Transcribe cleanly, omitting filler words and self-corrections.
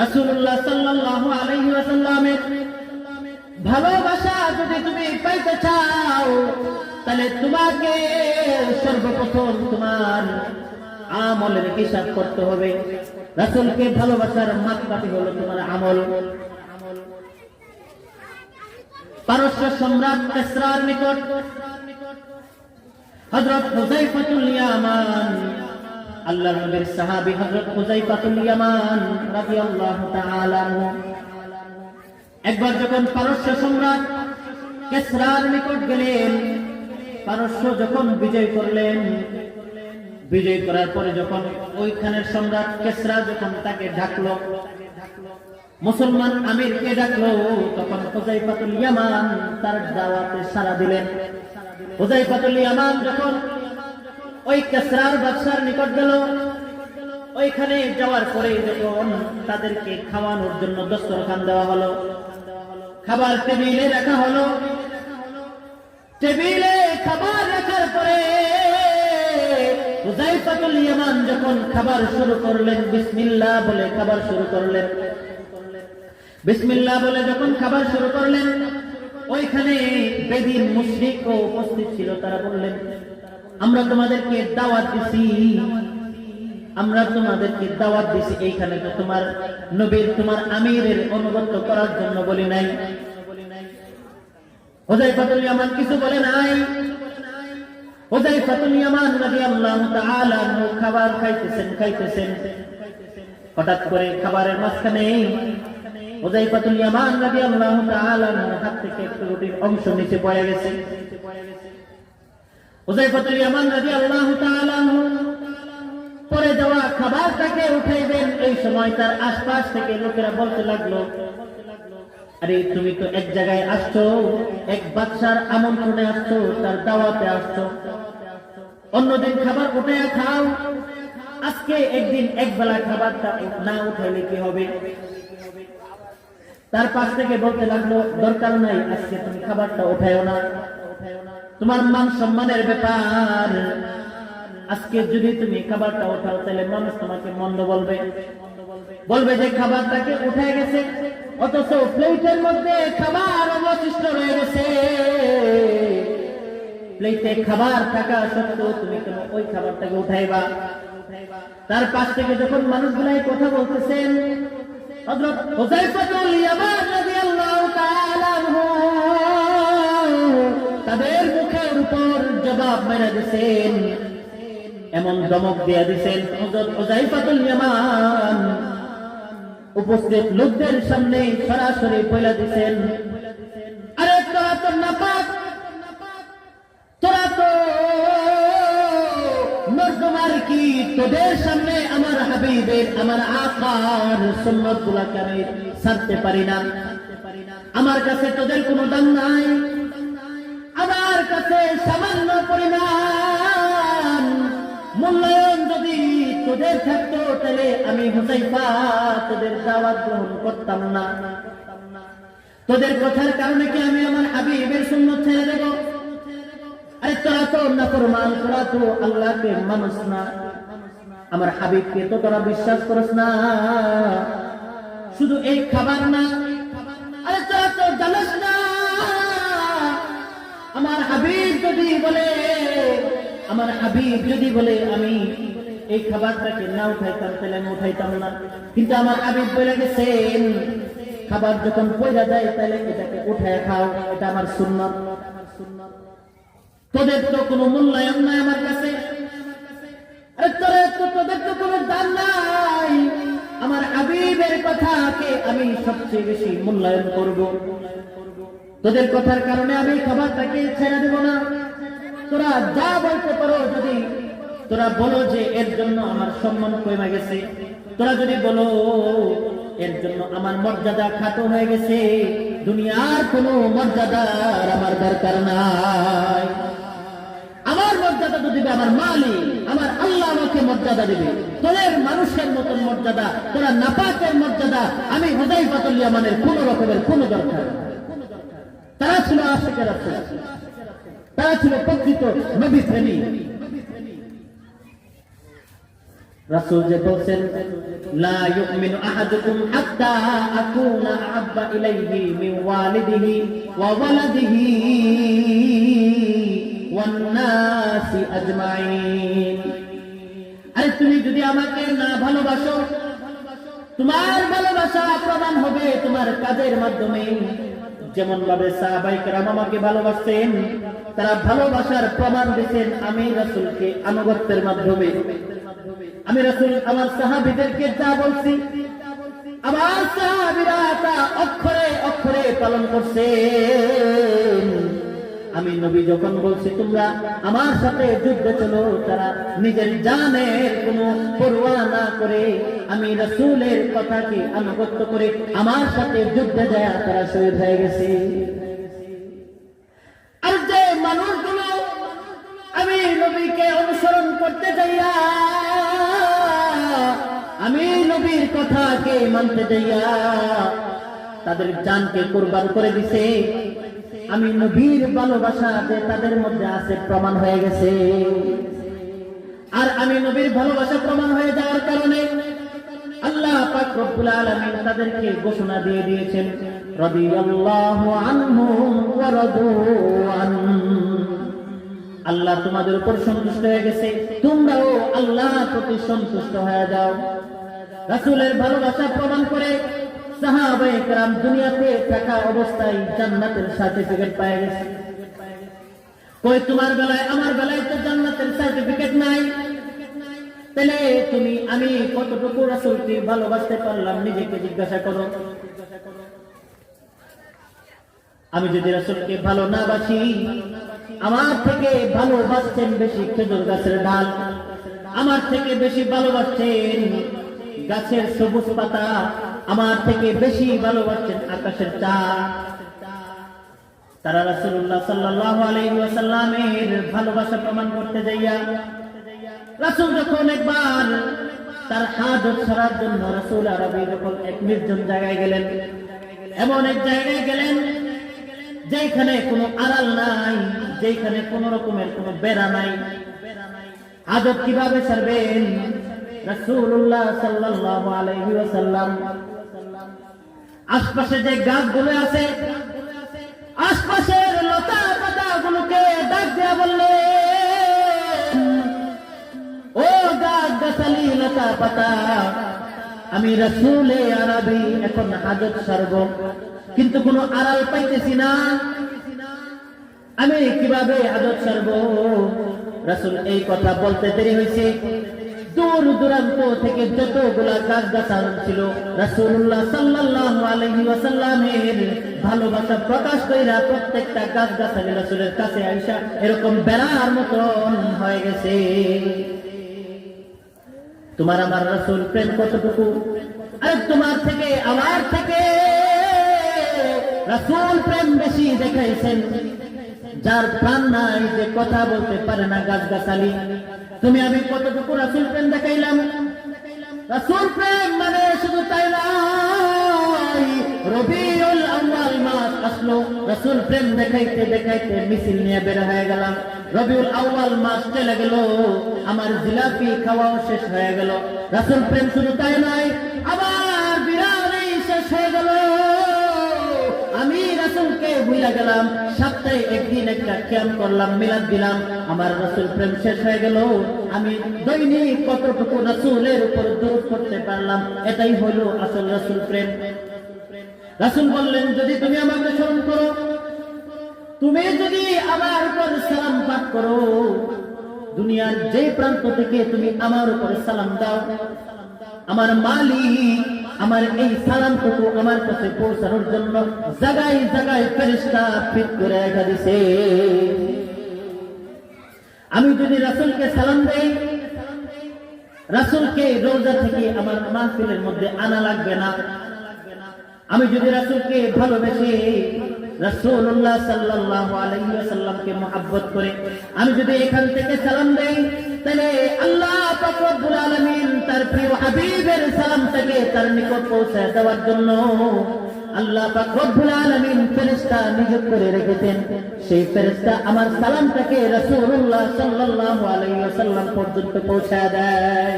রাসূলুল্লাহ সাল্লাল্লাহু আলাইহি ওয়াসাল্লামের ভালোবাসা যদি তুমি পাইতে চাও, তাহলে তোমাকে সর্বপ্রথম তোমার আমলের হিসাব করতে হবে। রাসূলকে ভালোবাসার মাপকাঠি হলো তোমার আমল। পারস্য সম্রাট কিসরার নিকট হযরত হুযায়ফাতুল ইয়ামান, আল্লাহর নবীর সাহাবী হযরত হুযায়ফাতুল ইয়ামান রাদিয়াল্লাহু তাআলা আনহু একবার যখন পারস্য সম্রাট কিসরার নিকট গেলেন, পারস্য যখন বিজয় করলেন, বিজয় করার পরে যখন ওইখানের সম্রাট কিসরা যখন তাকে ডাকলো, মুসলমান আমিরকে ডাকলো, তখন হুযায়ফাতুল ইয়ামান তার দাওয়াতে সাড়া দিলেন। হুযায়ফাতুল ইয়ামান যখন ওই কিসরার বাদশার নিকট গেল, ওইখানে যাওয়ার পরে যখন তাদেরকে খাওয়ানোর জন্য দস্তরখান দেওয়া হলো, খাবার টেবিলে রাখা হলো, টেবিলে খাবার রাখার পরে হুযায়ফাতুল ইয়ামান যখন খাবার শুরু করলেন, বিসমিল্লাহ বলে খাবার শুরু করলেন, বিসমিল্লাহ বলে যখন খাবার শুরু করলেন, ওইখানে বেদিন মুশরিকও উপস্থিত ছিল। তারা বললেন, আমরা তোমাদেরকে দাওয়াত দিছি, আমরা তোমাদেরকে দাওয়াত দিছি, এইখানে তো তোমার নবীর তোমার আমিরের অনুগত করার জন্য বলি নাই। হুযায়ফাতুল ইয়ামান কিছু বলে নাই। হুযায়ফাতুল ইয়ামান রাদিয়াল্লাহু তাআলা আনহু খাবার খাইতেছেন। হঠাৎ করে খাবারের মাঝখানে হুযায়ফাতুল ইয়ামান রাদিয়াল্লাহু তাআলা আনহুর হাত থেকে একটু রুটির অংশ নিচে পড়ে গেছে। হুযায়ফাতুল ইয়ামান রাদিয়াল্লাহু তাআলা আনহু পরে যাওয়া খাবারটাকে উঠাইবেন, এই সময় তার আশপাশ থেকে লোকেরা বলতে লাগলো, আরে তুমি তো এক জায়গায় আসছো, এক বাদশার আমন্ত্রণে আসছো, তার দাওয়াতে আসছো, অন্যদিন খাবার উঠাইয়া খাও, আজকে একদিন একবেলা খাবারটা না উঠাইলে কি হবে? তার পাশ থেকে বলতে লাগলো, দরকার নাই, আজকে তুমি খাবারটা উঠাইও না, তোমার মান সম্মানের ব্যাপার, আজকে যদি তুমি খাবারটা উঠাও তাহলে মানুষ তোমাকে মন্দ বলবে, বলবে যে খাবারটাকে উঠে গেছে, অথচ প্লেটের মধ্যে খাবার অবশিষ্ট রয়ে গেছে, প্লেটে খাবার থাকা সত্ত্বেও তুমি কেন ওই খাবারটাকে উঠাইবা? তার পাশ থেকে যখন মানুষগুলাই কথা বলতেছেন, হযরত হুযায়ফাতুল ইয়ামান রাদিয়াল্লাহু তাআলা আনহু তাদের মুখের উপর জবাব মেরে দিয়েছেন, এমন ধমক দিয়ে দিয়েছেন, হযরত হুযায়ফাতুল ইয়ামান উপস্থিত লোকদের সামনে সরাসরি বলে দিয়েছেন, আরে তোরা তো নাপাক, তোরা তো নরদমার কি, তোদের সামনে আমার হাবিবের, আমার আকার সুন্নাতগুলোকে আমি ছাড়তে পারি না, আমার কাছে তোদের কোনো দাম নাই, আমার কাছে সামান্য পরিমাণ মূল্যায়ন যদি তোদের থাকতো তাহলে আমি হুযায়ফা তোদের দাওয়াত গ্রহণ করতাম না, তোদের কথার কারণে কি আমি আমার হাবিবের সুন্নাত ছেড়ে দেব? আরে তোরা তো নাফরমান, তোরা তো আল্লাহকে মানুষ না, আমার হাবিবকে তো তোরা বিশ্বাস করিস না, শুধু এই খাবার না, আরে তোরা তো জানিস না আমার হাবিব যদি বলে, আমার হাবিব যদি বলে আমি এই খাবারটাকে না উঠাইতাম তাহলে আমি উঠাইতাম না, কিন্তু আমার হাবিব বলে গেছেন খাবার যখন পয়রা যায় তাহলে এটাকে উঠায় খাও, এটা আমার সুন্নাত। তোদের তো কোনো মূল্যায়ন নাই আমার কাছে, আরে তোদের তো কোনো দাম নাই, আমার হাবিবের কথাকে আমি সবচেয়ে বেশি মূল্যায়ন করব, তোদের কথার কারণে আমি খাবারটাকে ছেড়ে দেব না। তোরা যা বলতে পারো, যদি তোরা বলো যে এর জন্য আমার সম্মান কমে গেছে, তোরা যদি বলো এর জন্য আমার মর্যাদা খাটো হয়ে গেছে, দুনিয়ার কোনো মর্যাদার আমার দরকার নাই, আমার মর্যাদা তো দিবে আমার মালিক, আমার আল্লাহ আমাকে মর্যাদা দিবে, তোদের মানুষের মতন মর্যাদা, তোরা নাপাকের মর্যাদা আমি হুযায়ফাতুল ইয়ামানের কোন রকমের কোন দরকার। তারা ছিল আশিকে রাসূল, তারা ছিল প্রকৃত নবী প্রেমী। রাসূল যে বলছেন লা ইউমিনু আহাদুকুম হাত্তা আকুনা আহাব্বা ইলাইহি মিন ওয়ালিদিহি ওয়া ওয়ালাদিহি ওয়ান নাসি আজমাইন। আরে তুমি যদি আমাকে না ভালোবাসো, তোমার ভালোবাসা প্রমাণ হবে তোমার কাজের মাধ্যমে। যেমন ভাবে সাহাবায়ে কেরাম আমাকে ভালোবাসতেন, তারা ভালোবাসার প্রমাণ দিয়েছেন আমি রাসূলকে আনুগত্যের মাধ্যমে। আমি রাসূল আমার সাহাবীদেরকে যা বলছি, আমার সাহাবীরা তা অক্ষরে অক্ষরে পালন করছেন। আমি নবী যখন বলছি তোমরা আমার সাথে যুদ্ধে চলো, তারা নিজের জানের কোনো পরোয়া না করে আমি রাসূলের কথাকে আনুগত্য করে আমার সাথে যুদ্ধে যায় তারা শহীদ হয়ে গেছে। আর যে মানুষগুলো আমি নবীকে অনুসরণ করতে যাইয়া, আমি নবীর কথাকে মানতে যাইয়া তাদের জানকে কুরবান করে দিছে, আমি নবীর ভালোবাসা যে তাদের মধ্যে আছে প্রমাণ হয়ে গেছে। আর আমি নবীর ভালোবাসা প্রমাণ হয়ে যাওয়ার কারণে আল্লাহ পাক রব্বুল আলামিন তাদেরকে ঘোষণা দিয়ে দিয়েছেন রাদিয়াল্লাহু আনহুম ওয়া রাদু আন। আল্লাহ তোমাদের উপর সন্তুষ্ট হয়ে গেছে, তোমরাও আল্লাহর প্রতি সন্তুষ্ট হয়ে যাও। রাসূলের ভালোবাসা প্রমাণ করে সাহাবায়ে কেরাম দুনিয়াতে থাকা অবস্থায় জান্নাতের সার্টিফিকেট পেয়ে গেছে। কই তোমার বেলায় আমার বেলায় তো জান্নাতের সার্টিফিকেট নাই, তাহলে তুমি আমি কতটুকু রাসূলকে ভালোবাসতে পারলাম নিজেকে জিজ্ঞাসা করো। আমি যদি রাসূলকে ভালো না বাসি, আমার থেকে ভালোবাসছেন বেশি খেজুর গাছের ডাল, আমার থেকে বেশি ভালোবাসছেন গাছের সবুজ পাতা, আমার থেকে বেশি ভালোবাসছেন আকাশের চাঁদ। তারা রাসূলুল্লাহ সাল্লাল্লাহু আলাইহি ওয়াসাল্লামের ভালোবাসা প্রমাণ করতে যাইয়া রাসূল যখন একবার তার হাজত ছাড়ার জন্য রাসূল আরবি যখন এক নির্জন জায়গায় গেলেন, এমন এক জায়গায় গেলেন যেখানে কোনো আড়াল নাই, যেখানে কোনো রকমের কোনো বেড়া নাই, হাজত কিভাবে ছাড়বেন? রাসূলুল্লাহ সাল্লাল্লাহু আলাইহি ওয়াসাল্লাম আশপাশে যে গাছগুলো আছে, আশপাশের লতা পাতাগুলোকে ডাক দিয়া বললেন, ও গাছ গাছালি লতা পাতা, আমি রাসূলে আরবি এখন হাজত ছাড়ব, কিন্তু কোনো আড়াল পাইতেছি না, আমি কিভাবে হাজত ছাড়ব? রাসূল এই কথা বলতে দেরি হয়েছে, দূর দূরান্ত থেকে যতগুলা গাছ গাছালি ছিল রাসূলুল্লাহ সাল্লাল্লাহু আলাইহি ওয়াসাল্লামের ভালোবাসা প্রকাশ কইরা প্রত্যেকটা গাছ গাছালি রাসূলের কাছে আইসা এরকম বেড়ার মতন হয়ে গেছে। তোমার আমার রাসূল প্রেম কতটুকু? আরে তোমার থেকে আমার থেকে রাসূল প্রেম বেশি দেখাইছেন। যার প্রাণ নাই, যে কথা বলতে পারে না গাছ গাছালি, তুমি আমি কতটুকু রাসূল প্রেম দেখাইলাম? রাসূল প্রেম মানে শুধু তাই নয়, রবিউল আউয়াল মাস আসলো, রাসূল প্রেম দেখাইতে দেখাইতে মিছিল নিয়ে বের হয়ে গেলাম, রবিউল আউয়াল মাস চলে গেল, আমার জিলাপি খাওয়াও শেষ হয়ে গেল। রাসূল প্রেম শুধু তাই নয়, আবার বিরানি শেষ হয়ে গেল, আমি রাসূলকে ভুলে গেলাম, সপ্তাহে একদিন একটা ক্যাম্প করলাম, মিলাদ দিলাম, আমার রাসূল প্রেম শেষ হয়ে গেল, আমি দৈনিক কতটুকু রাসূলের উপর দরুদ করতে পারলাম, এটাই হলো আসল রাসূল প্রেম। রাসূল বললেন, যদি তুমি আমাকে স্মরণ করো, তুমি যদি আমার উপর সালাম পাঠ করো, দুনিয়ার যে প্রান্ত থেকে তুমি আমার উপর সালাম দাও, আমার মালিক আমার এই সালামটুকু আমার কাছে পৌঁছানোর জন্য জায়গায় জায়গায় ফেরেশতা ফিট করে রেখে দিয়েছে। আমি যদি রাসূলকে সালাম দেই, রাসূলকে রওজা থেকে আমার মাহফিলের মধ্যে আনা লাগবে না। আমি যদি রাসূলকে ভালোবেসে রাসূলুল্লাহ সাল্লাল্লাহু আলাইহি ওয়াসাল্লামকে মহব্বত করে আমি যদি এখান থেকে সালাম দেই, তাহলে আল্লাহ পাক রব্বুল আলামিন তার প্রিয় হাবিবের সালামটাকে তার নিকট পৌঁছে দেওয়ার জন্য আল্লাহ পাক রব্বুল আলামিন ফেরেশতা নিযুক্ত করে রেখেছেন। সেই ফেরেশতা আমার সালামটাকে রাসূলুল্লাহ সাল্লাল্লাহু আলাইহি ওয়াসাল্লাম পর্যন্ত পৌঁছে দেয়।